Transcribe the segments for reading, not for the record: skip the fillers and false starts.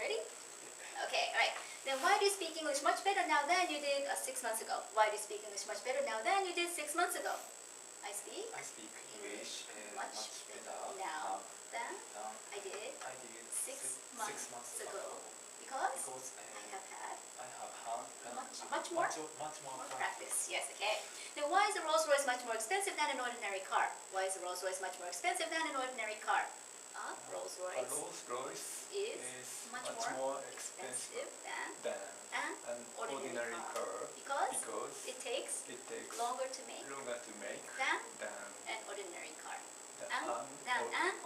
Ready? Okay, alright. Then why do you speak English much better now than you did 6 months ago? Why do you speak English much better now than you did 6 months ago? I speak English much better now than I did 6 months ago. Because I have had much more practice. Yes, okay. Then why is a Rolls Royce much more expensive than an ordinary car? Why is a Rolls Royce much more expensive than an ordinary car? A Rolls Royce is much more expensive than an ordinary car because it takes longer to make than an ordinary car. Than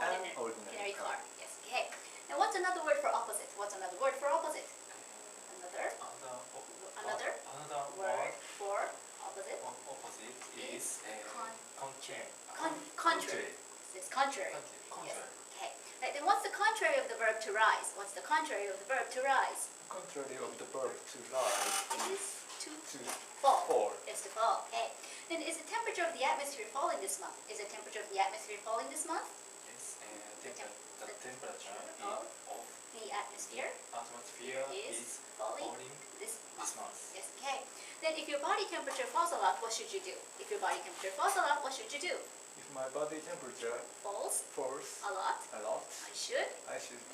an ordinary car. Yes, okay. Now what's another word for opposite? What's another word for opposite? Another word for opposite is contrary. It's contrary. Yes. Okay. Right, then what's the contrary of the verb to rise? What's the contrary of the verb to rise? Contrary of the verb to rise is to fall. It's to fall. Okay. Then is the temperature of the atmosphere falling this month? Is the temperature of the atmosphere falling this month? Yes, the temperature of the atmosphere is falling this month. Yes, okay. Then if your body temperature falls a lot, what should you do? If your body temperature falls a lot, what should you do? If my body temperature falls a lot, I should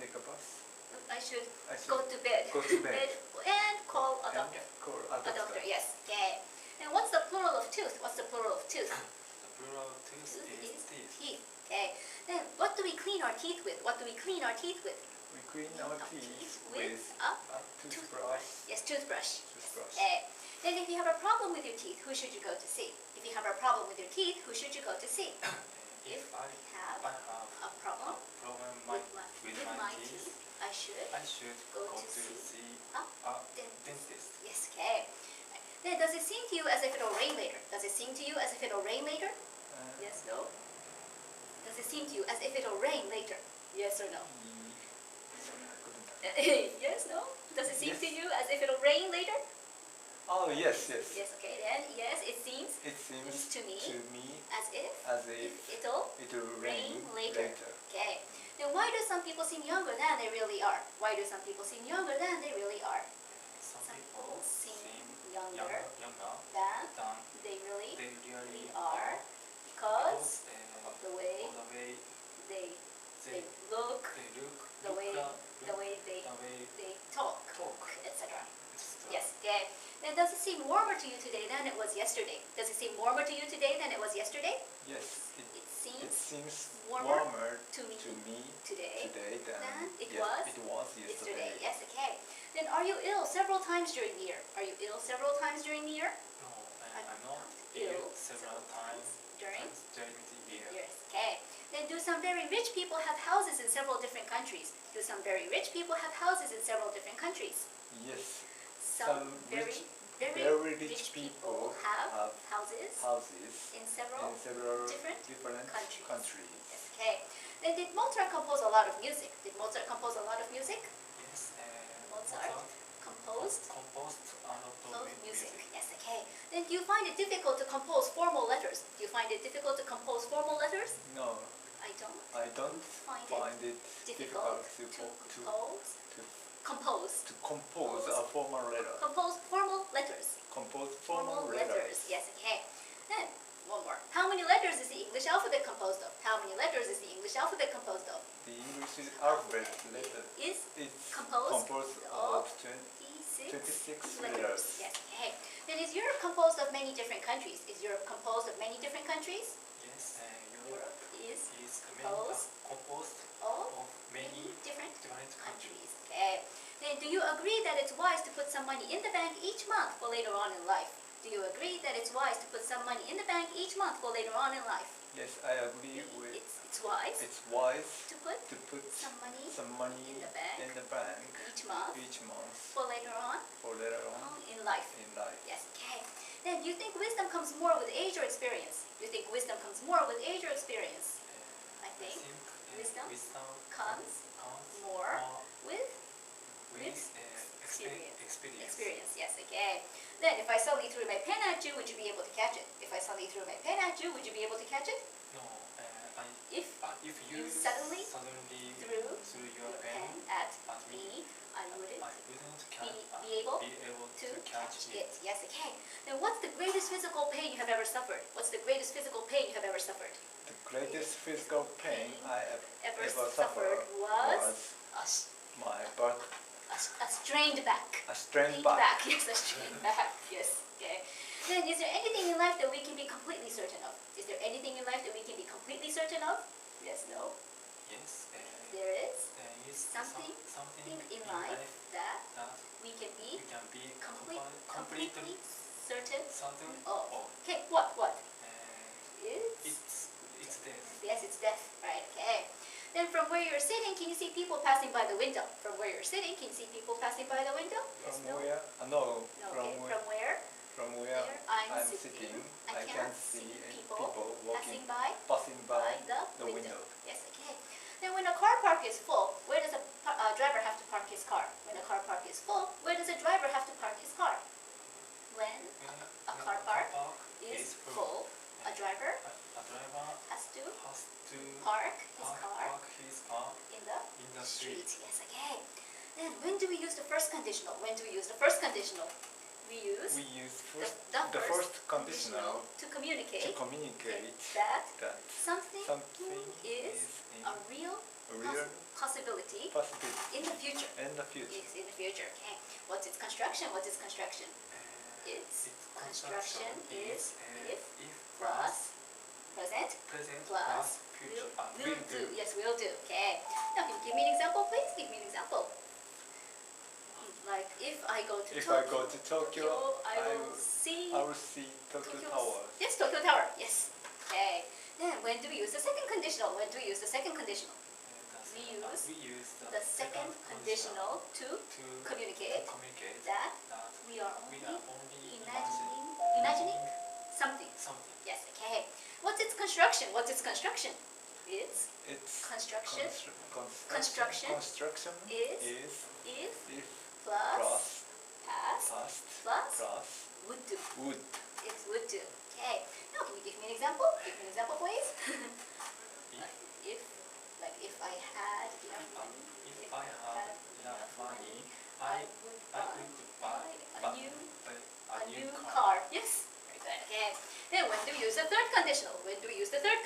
take a bus. I should go to bed. And call a doctor. A doctor. Yes. Okay. And what's the plural of tooth? What's the plural of tooth? The plural of tooth is teeth. Okay. Then what do we clean our teeth with? What do we clean our teeth with? We clean our teeth with a toothbrush. Yes, toothbrush. Okay. Then if you have a problem with your teeth, who should you go to see? If you have a problem with your teeth, who should you go to see? If I have a problem with my teeth, I should go to see a dentist. Yes, okay. Then does it seem to you as if it'll rain later? Does it seem to you as if it'll rain later? Yes, no? Does it seem to you as if it'll rain later? Yes or no? Yes, no? Does it seem to you as if it'll rain later? Oh, yes. Yes, okay, then, yes, it seems to me as if it'll rain later. Okay. Then why do some people seem younger than they really are? Why do some people seem younger than they really are? Some people seem younger than they really are because of the way they look, the way they talk, etc. Yes, okay. Then does it seem warmer to you today than it was yesterday? Does it seem warmer to you today than it was yesterday? Yes, it seems warmer to me today than it was yesterday. Yes, okay. Then are you ill several times during the year? Are you ill several times during the year? No, I'm not ill several times during the year. Yes, okay. Then do some very rich people have houses in several different countries? Do some very rich people have houses in several different countries? Yes. Some very rich people have houses in several different countries. Yes, okay. Then did Mozart compose a lot of music? Yes, Mozart composed a lot of music. Yes, okay. Then do you find it difficult to compose formal letters? Do you find it difficult to compose formal letters? No. I don't find it difficult to compose a formal letter. Compose formal letters. Yes, okay. Then, one more. How many letters is the English alphabet composed of? The English alphabet is composed of 26 letters. Yes, okay. Then is Europe composed of many different countries? Yes, Europe is composed of many different countries. Okay. Then do you agree that it's wise to put some money in the bank each month for later on in life? Do you agree that it's wise to put some money in the bank each month for later on in life? Yes, I agree with it's wise to put some money in the bank each month for later on in life. Yes, okay. Then do you think wisdom comes more with age or experience? I think wisdom comes more with experience. Yes, okay. Then if I suddenly threw my pen at you, would you be able to catch it? If I suddenly threw my pen at you, would you be able to catch it? No. If you suddenly threw your pen at me, I touch it. Yes, okay. Then what's the greatest physical pain you have ever suffered? What's the greatest physical pain you have ever suffered? The greatest physical pain I ever suffered was my birth. A strained back. A strained back. Yes, a strained back. Yes, okay. Then is there anything in life that we can be completely certain of? Is there anything in life that we can be completely certain of? Yes, no? Yes. There is something in life that we can be completely certain. Oh. Okay, what? It's death. Yes, it's death. Right, okay. Then from where you're sitting, can you see people passing by the window? From where you're sitting, can you see people passing by the window? Yes, no? Where? No. Okay. From where? From where I'm sitting, I can see people walking, passing by the window. Yes, okay. Then when a car park is full, where does a driver have to park his car? When a car park is full, where does a driver have to park his car? When a car park is full, a driver has to park his car in the street. Yes, okay. Then when do we use the first conditional? We use the first conditional to communicate that something is a real possibility in the future. Yes, in the future. Okay. What's its construction? Its construction is if plus present plus will do. Yes, will do. Okay. Now, can you give me an example, please? Give me an example. Like if I go to Tokyo, I will see Tokyo Tower. Yes, Tokyo Tower. Yes. Okay. Then when do we use the second conditional? We use the second conditional to communicate that we are only imagining something. Yes. Okay. What's its construction? Its construction is if plus past plus would do. It's would do. Okay. Now, can you give me an example? Please. If I had enough money, I would buy a new car. Yes. Very good. Okay. Then when do we use the third conditional? We use the third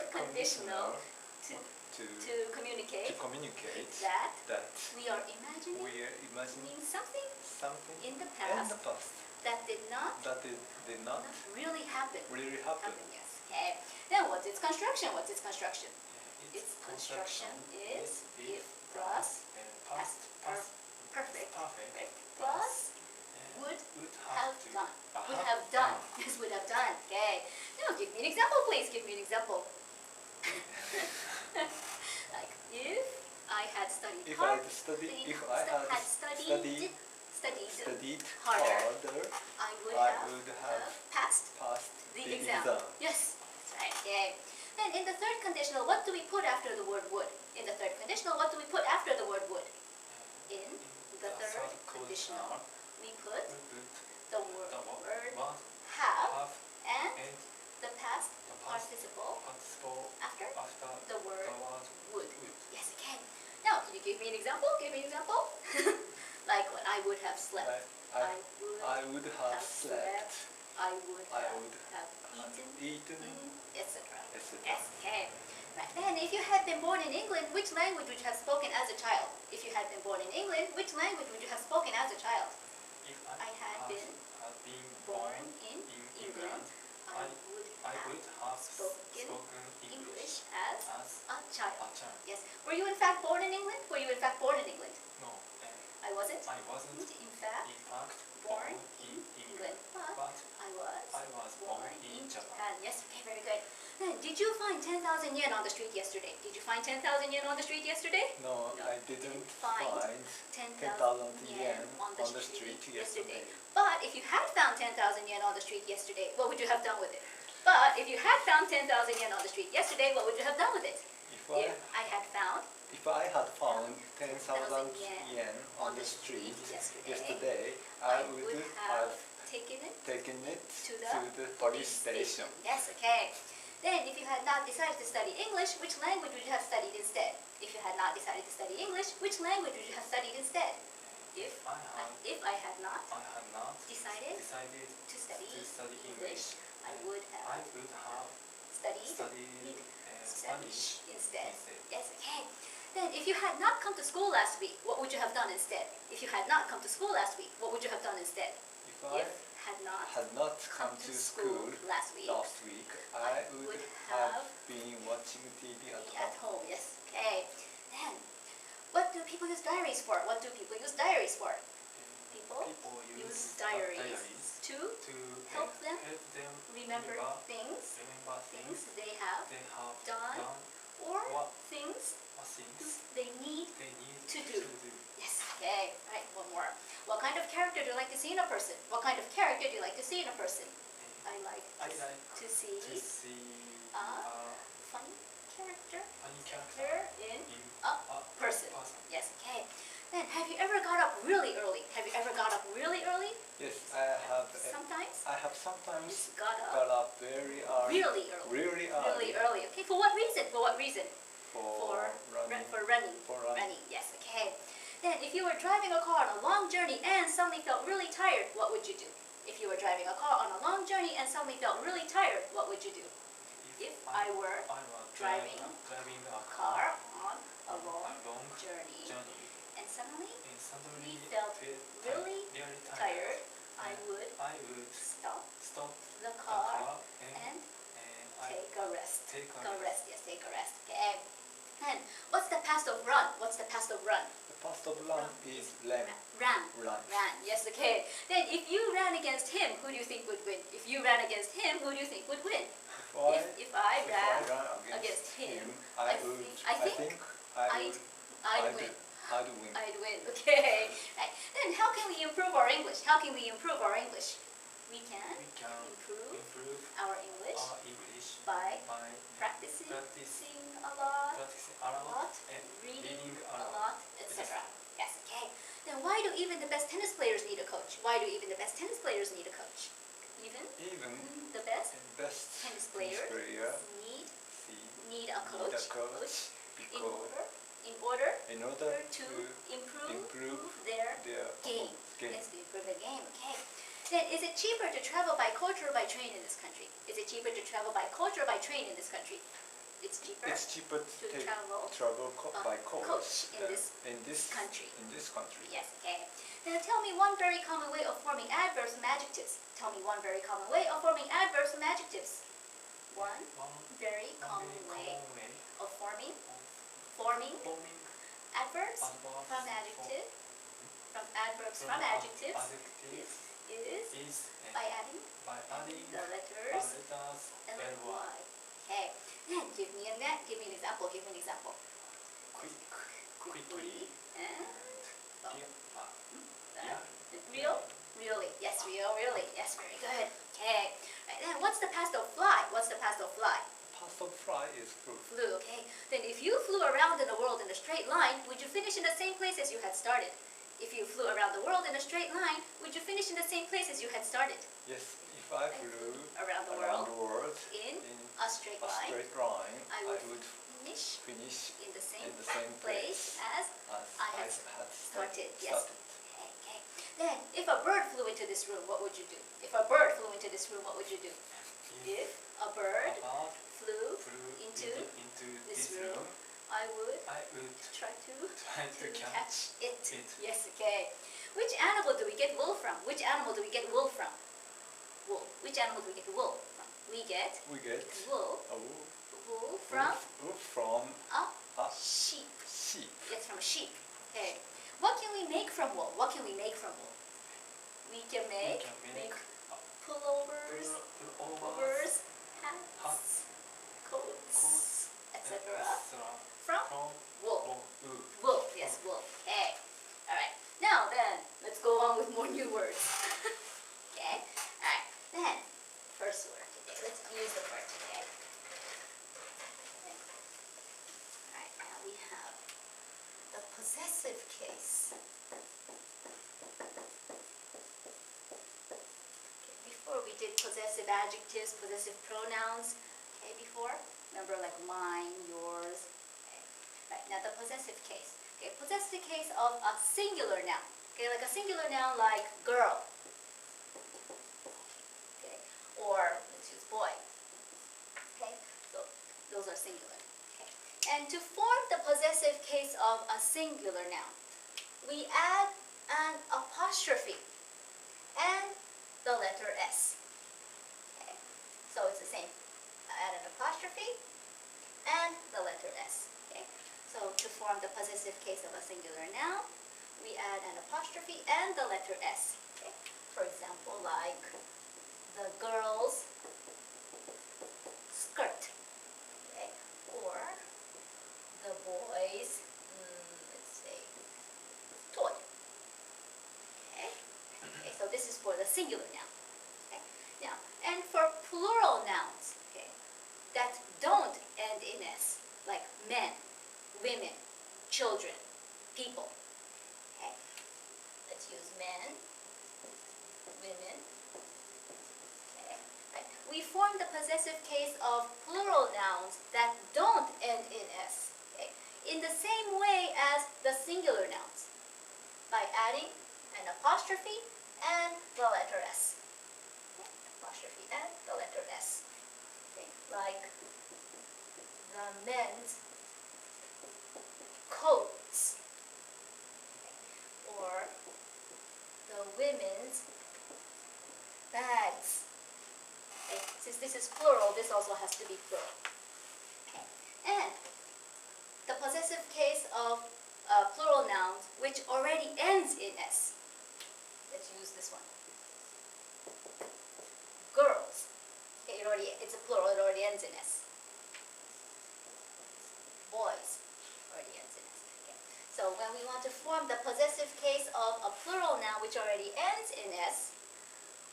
conditional to communicate that we are imagining something in the past that did not really happen. Yes. Okay. Then what's its construction? Its construction is if plus past perfect plus would have done. Yes, would have done. Okay. Now give me an example, please. Like if I had studied harder, I would have passed the exam. Yes, that's right. Okay. Then in the third conditional, what do we put after the word would? In the third conditional, what do we put after the word would? In the third conditional, we put the word have and the past participle after the word would. Yes, okay. Now, can you give me an example? Like when I would have slept. I would have slept. I would have eaten, etc. Yes, okay. Right. Then, if you had been born in England, which language would you have spoken as a child? If I had been born in England, I would have spoken English as a child. Yes. Were you in fact born in England? No. I wasn't. In fact born in England, but I was born in Japan. Yes. Okay. Very good. Then, did you find 10,000 yen on the street yesterday? No, I didn't find 10,000 yen on the street yesterday. But if you had found 10,000 yen on the street yesterday, what would you have done with it? If I had found 10,000 yen on the street yesterday, I would have taken it to the police station. Yes, okay. Then, if you had not decided to study English, which language would you have studied instead? If I had not decided to study English, I would have studied Spanish instead. Yes, okay. Then if you had not come to school last week, what would you have done instead? If you had not come to school last week, what would you have done instead? If I had not come to school last week, I would have been watching TV at home. Yes, okay. Then, what do people use diaries for? What do people use diaries for? People use diaries to help them remember things they have done or things they need to do. Yes, okay. Right, one more. What kind of character do you like to see in a person? What kind of character do you like to see in a person? I like to see a funny character in a person. Yes, okay. Then, have you ever got up really early? Have you ever got up really early? Yes, I have. Sometimes? I have sometimes got up very early. Really early. Okay, for what reason? For running. Yes, okay. Then, if you were driving a car on a long journey and suddenly felt really tired, what would you do? If you were driving a car on a long journey and suddenly felt really tired, what would you do? If I were driving a car on a long journey and suddenly we felt really tired, I would stop the car and take a rest. Take a rest. Okay. And what's the past of run? The past of run is ran. Yes, okay. Then if you ran against him, who do you think would win? If you ran against him, who do you think would win? If I ran against him, I think I'd win. I'd win. Okay. Right. Then how can we improve our English? We can improve our English by practicing a lot, reading a lot, etc. Yes, okay. Then why do even the best tennis players need a coach? Even the best tennis players need a coach in order to improve their game. Yes, to improve their game. Okay. Then, is it cheaper to travel by coach or by train in this country? It's cheaper It's cheaper to travel by coach in this country. Yes. Okay. Now tell me one very common way of forming adverbs from adjectives. One very common way of forming adverbs from adjectives. Adverbs from adjectives is by adding the letters ly. Okay. Then give me an example. Quickly and really. Yes, really. Yes, very good. Okay. Right, then what's the past of fly? Past of fly is flew. Okay. Then if you flew around in the world in a straight line, would you finish in the same place as you had started? If you flew around the world in a straight line, would you finish in the same place as you had started? Yes, if I flew around the world in a straight line, I would finish in the same place as I had started. Yes. Okay. Then, if a bird flew into this room, what would you do? If a bird flew into this room, into this room, I would try to catch it. Yes, okay. Which animal do we get wool from? Wool. Which animal do we get the wool from? We get wool from a sheep. Yes, from a sheep. Okay. What can we make from wool? We can make pullovers, hats, coats, etc. from wool. Yes, wool. Okay. Alright. Now then, let's go on with more new words. Okay. Alright. Then, first word today. Let's use the word today. Alright, now we have the possessive case. Before we did possessive adjectives, possessive pronouns. Okay, before? Remember, like mine, yours. Okay. Right, now the possessive case. Okay, possessive case of a singular noun. Okay, like a singular noun like girl. Okay, or let's use boy. Okay, so those are singular. Okay, and to form the possessive case of a singular noun, we add an apostrophe and the letter S. Okay, so it's the same. Add an apostrophe and the letter S. Okay, so to form the possessive case of a singular noun, we add an apostrophe and the letter S. Okay, for example, like the girl's skirt. Okay, or the boy's, let's say, toy. Okay, okay, so this is for the singular noun. Okay, now, and for plural nouns, okay, that don't end in S, like men, women, children, people. Okay, let's use men, women. Okay, right. We form the possessive case of plural nouns that don't end in S, okay, in the same way as the singular nouns, by adding an apostrophe and the letter S. Okay, apostrophe and the letter S. Okay, like the men's coats, okay, or the women's bags. Okay, since this is plural, this also has to be plural. Okay, and the possessive case of plural nouns which already ends in S. Let's use this one. Girls. Okay, it's a plural, it already ends in S. Boys already ends in S. Okay. So when we want to form the possessive case of a plural noun which already ends in S,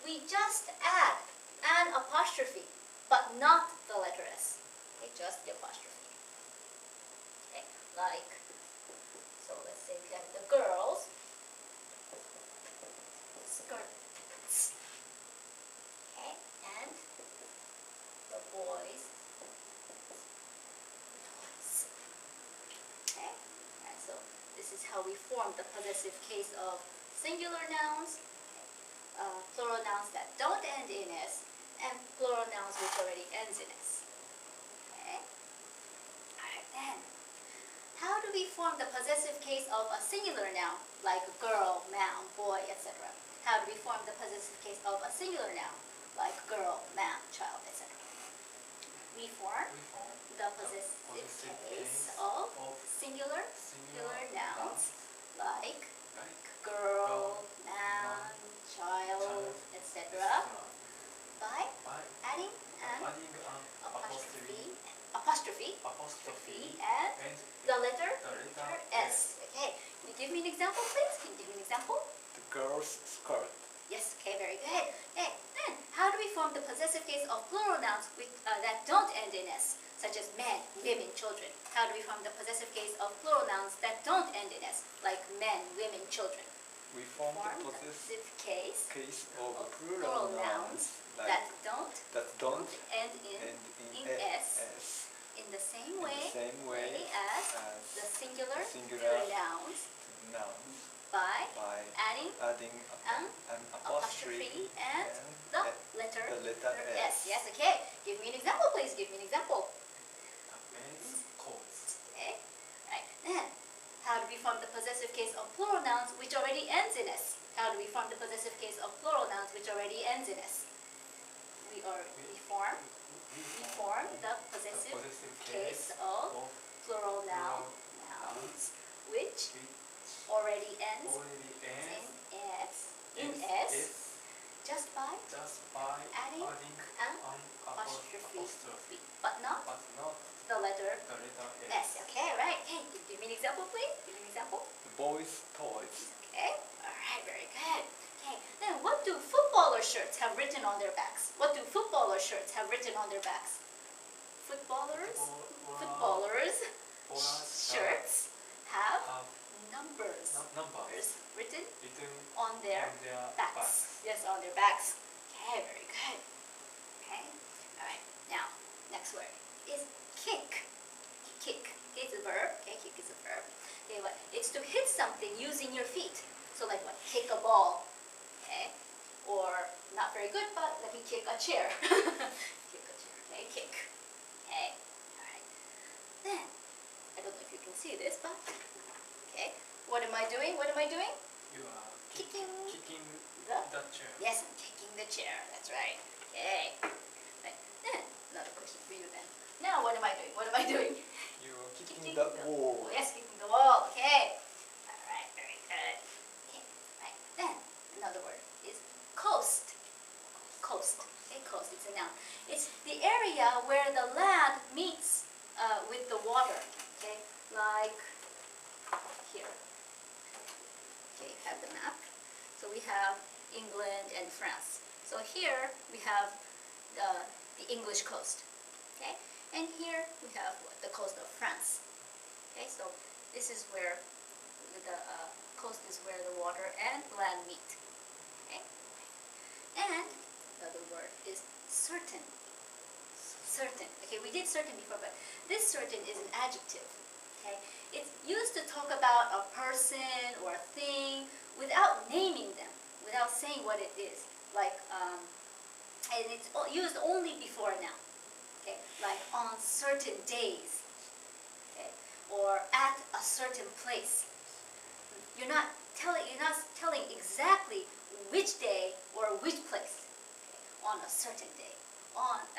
we just add an apostrophe, but not the letter S. Okay, just the apostrophe. Okay, like, so let's say we have the girls' skirts. Okay, and the boys' toys. Okay, and so this is how we form the possessive case of singular nouns, plural nouns that don't end in S, and plural nouns which already ends in S. Okay? Alright then. How do we form the possessive case of a singular noun, like girl, man, boy, etc.? How do we form the possessive case of a singular noun, like girl, man, child, etc.? We form the possessive case of singular nouns, like girl, man, child, etc., by adding an apostrophe and the letter S. Okay, can you give me an example, please? Can you give me an example? The girl's skirt. Yes, okay, very good. Okay, then how do we form the possessive case of plural nouns that don't end in S, such as men, women, children? How do we form the possessive case of plural nouns that don't end in S, like men, women, children? We form the possessive case of plural nouns that don't end in S, in the same way as the singular nouns, by adding an apostrophe and the letter S. Yes, okay. Give me an example, please. Give me an example. Men's coats. Okay. Right. Then, how do we form the possessive case of plural nouns which already ends in S? How do we form the possessive case of plural nouns which already ends in S? We form the possessive case of plural nouns which already ends in S just by adding an apostrophe, but not the letter S. Okay, right. Okay, give me an example, please. Give me an example. The boys' toys. Okay, all right, very good. Okay, then what do footballer shirts have written on their backs? What do footballer shirts have written on their backs? Footballers shirts have numbers written on their backs. Yes, on their backs. Okay, very good. Okay, all right. Now, next word is kick. Kick. Okay, it's a verb. Okay, kick is a verb. Okay, what? It's to hit something using your feet. So like what? very good, but let me kick a chair. Kick a chair, okay, kick. Okay, alright. Then, I don't know if you can see this, but, okay. What am I doing? What am I doing? You are kicking the chair. Yes, I'm kicking the chair. That's right. Okay. Right. Then, another question for you then. Now, what am I doing? What am I doing? You are kicking the wall. Yes, kicking the wall. Okay. Alright, very good. Okay. Right. Then, another word is coast. Coast. Okay, coast. It's a noun. It's the area where the land meets with the water. Okay, like here. Okay, have the map. So we have England and France. So here we have the English coast. Okay, and here we have the coast of France. Okay, so this is where the coast is where the water and land meet. Okay, and another word is certain. Certain. Okay, we did certain before, but this certain is an adjective. Okay, it's used to talk about a person or a thing without naming them, without saying what it is. Like, and it's used only before now. Okay, like on certain days. Okay, or at a certain place. You're not telling exactly which day or which place. Okay, on a certain day,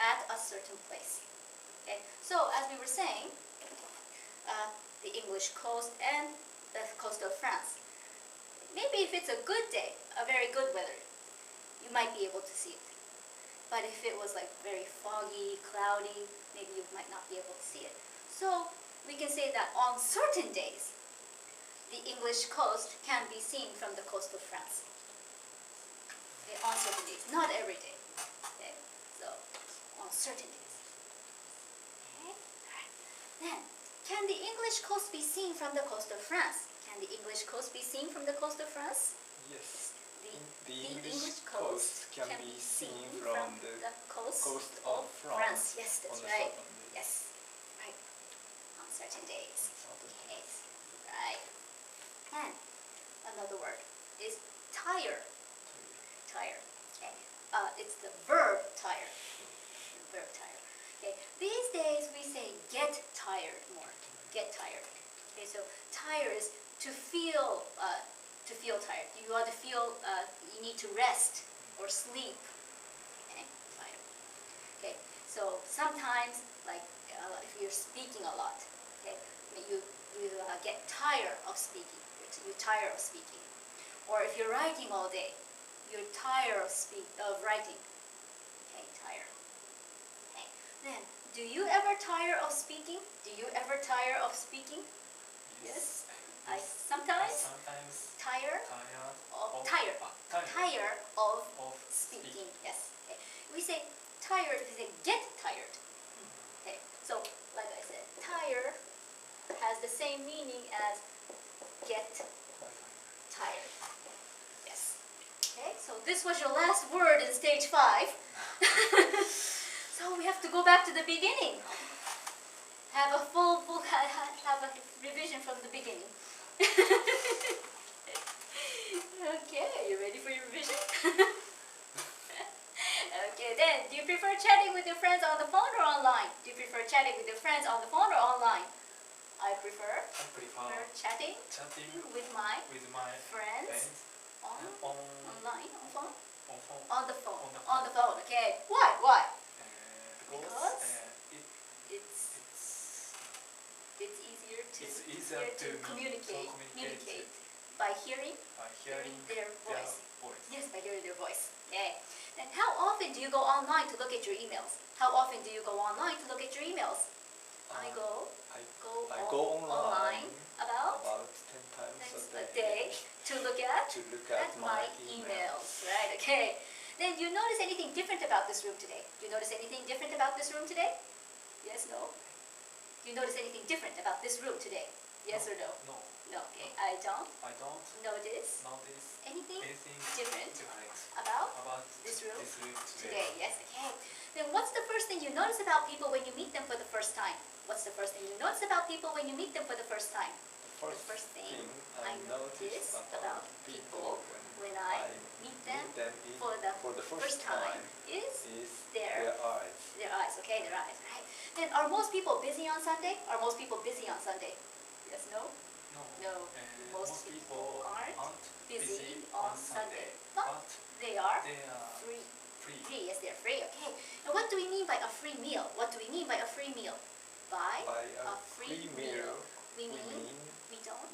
at a certain place. Okay, so as we were saying, the English coast and the coast of France. Maybe if it's a good day, a very good weather, you might be able to see it. But if it was like very foggy, cloudy, maybe you might not be able to see it. So we can say that on certain days, the English coast can be seen from the coast of France. Okay, on certain days, not every day. Okay, so on certain days. Okay, alright. Then, can the English coast be seen from the coast of France? Can the English coast be seen from the coast of France? Yes. The English coast can be seen from the coast of France. Yes, that's right. Yes, right. On certain days. Yes, right. And another word is tire. Tire. Okay. It's the verb tire. The verb tire. Okay. These days we say get tired more. Get tired. Okay. So tire is to feel tired. You ought to feel you need to rest or sleep. Okay. Tired. Okay. So sometimes, like if you're speaking a lot, okay, you get tired of speaking. You're tired of speaking. Or if you're writing all day, you're tired of writing. Okay, tired. Okay. Then, do you ever tire of speaking? Do you ever tire of speaking? Yes. I sometimes tire of speaking. Yes. Okay. We say tired. We say get tired. Okay. So, like I said, tire has the same meaning as get tired. Yes. Okay. So this was your last word in stage 5. So we have to go back to the beginning. Have a have a revision from the beginning. Okay, you ready for your revision? Okay, then, do you prefer chatting with your friends on the phone or online? Do you prefer chatting with your friends on the phone or online? I prefer chatting with my friends online, on phone? On the phone, okay. Why? Because it's easier to communicate by hearing their voice. Yes, by hearing their voice. Okay. And how often do you go online to look at your emails? How often do you go online to look at your emails? I go online about 10 times a day to look at my emails. Right, okay. Then do you notice anything different about this room today? Do you notice anything different about this room today? Yes, no? Do you notice anything different about this room today? Yes or no? No, okay. I don't notice anything different about this room today. Yes, okay. Then what's the first thing you notice about people when you meet them for the first time? What's the first thing you notice about people when you meet them for the first time? The first thing I notice about people when I meet them for the for the first time is their eyes. Their eyes, okay, their eyes, right? Then are most people busy on Sunday? Are most people busy on Sunday? Yes, no? No. No. Most people aren't busy on Sunday. But they are free. Free, yes, they're free, okay. And what do we mean by a free meal? What do we mean by a free meal? By a free meal, we mean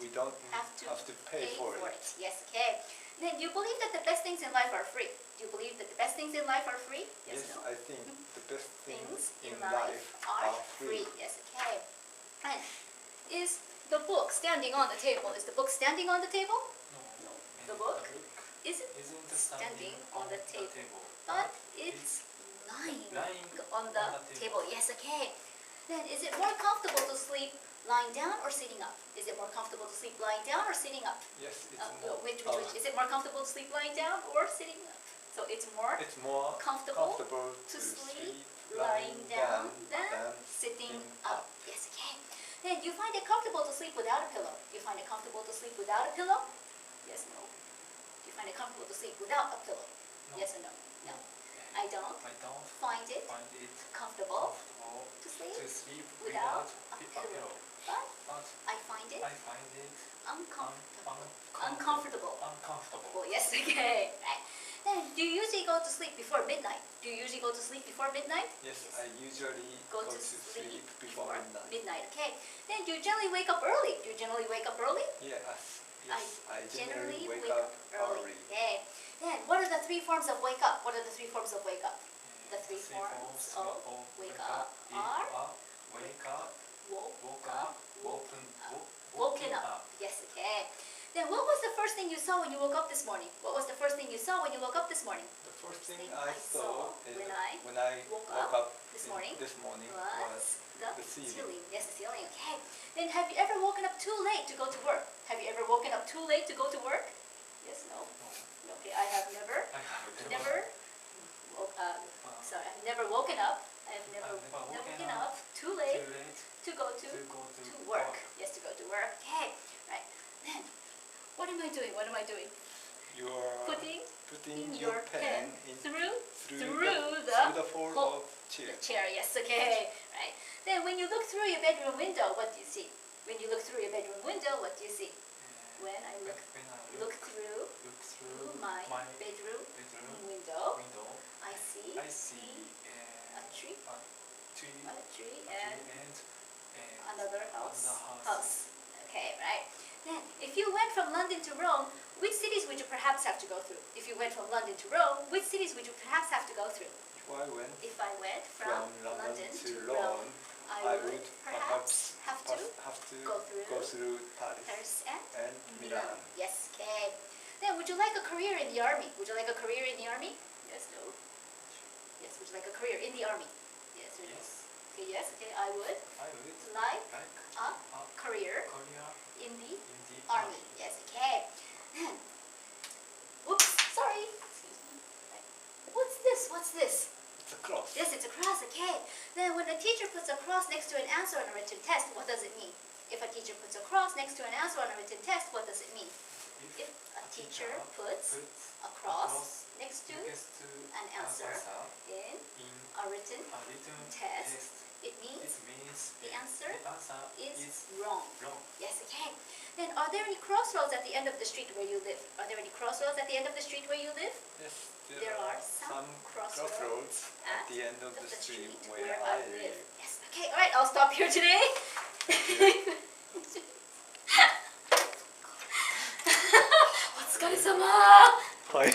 we don't have to pay for it. Yes, okay. Then do you believe that the best things in life are free? Do you believe that the best things in life are free? Yes, No? I think the best things in life life are are free. Yes, okay. And is the book standing on the table? Is the book standing on the table? No. The book isn't standing on the table. But it's lying on the table. Yes, okay. Then is it more comfortable to sleep lying down or sitting up? Is it more comfortable to sleep lying down or sitting up? Yes, it's which? Is it more comfortable to sleep lying down or sitting up? So it's more comfortable to sleep lying down than sitting up. Yes, okay. Then do you find it comfortable to sleep without a pillow? Do you find it comfortable to sleep without a pillow? Yes, no. Do you find it comfortable to sleep without a pillow? No. Yes or no? No. I don't find it comfortable to sleep without a pillow. But I find it uncomfortable. Yes, okay. Right. Then, do you usually go to sleep before midnight? Do you usually go to sleep before midnight? Yes, I usually go to sleep before midnight. Okay. Then, do you generally wake up early? Do you generally wake up early? Yes, I generally wake up early. Okay. Then, what are the three forms of wake up? What are the three forms of wake up? The three forms of wake up are woken up. Yes, okay. Then what was the first thing you saw when you woke up this morning? What was the first thing you saw when you woke up this morning? The first thing I saw when I woke up this morning was the ceiling. Yes, the ceiling, okay. Then have you ever woken up too late to go to work? Have you ever woken up too late to go to work? Yes, no? Okay, I have never woken up. I have never woken up too late to go to work. Yes, to go to work. Okay, right. Then, what am I doing? What am I doing? You are putting your pen through the fold of chair. Yes, okay. Right. Then, when you look through your bedroom window, what do you see? When you look through your bedroom window, what do you see? When I look through my bedroom window, I see a tree and another house. Okay, right. Then, if you went from London to Rome, which cities would you perhaps have to go through? If you went from London to Rome, which cities would you perhaps have to go through? If I went from London to Rome, I would perhaps have to go through Paris and Milan. Yes, okay. Then, would you like a career in the army? Would you like a career in the army? Yes, no. Yes, would you like a career in the army? Yes or no? Okay, yes, okay, I would like a career in the army. Yes, okay. Whoops, sorry. Excuse me. What's this? It's a cross. Yes, it's a cross, okay. Then when a teacher puts a cross next to an answer on a written test, what does it mean? If a teacher puts a cross next to an answer on a written test, what does it mean? If a teacher puts a cross next to an answer in a written test, it means the answer is wrong. Yes, okay. Then are there any crossroads at the end of the street where you live? Are there any crossroads at the end of the street where you live? Yes, there are some crossroads at the end of the street where I live. Yes, okay, alright, I'll stop here today. What's お疲れ様。はい。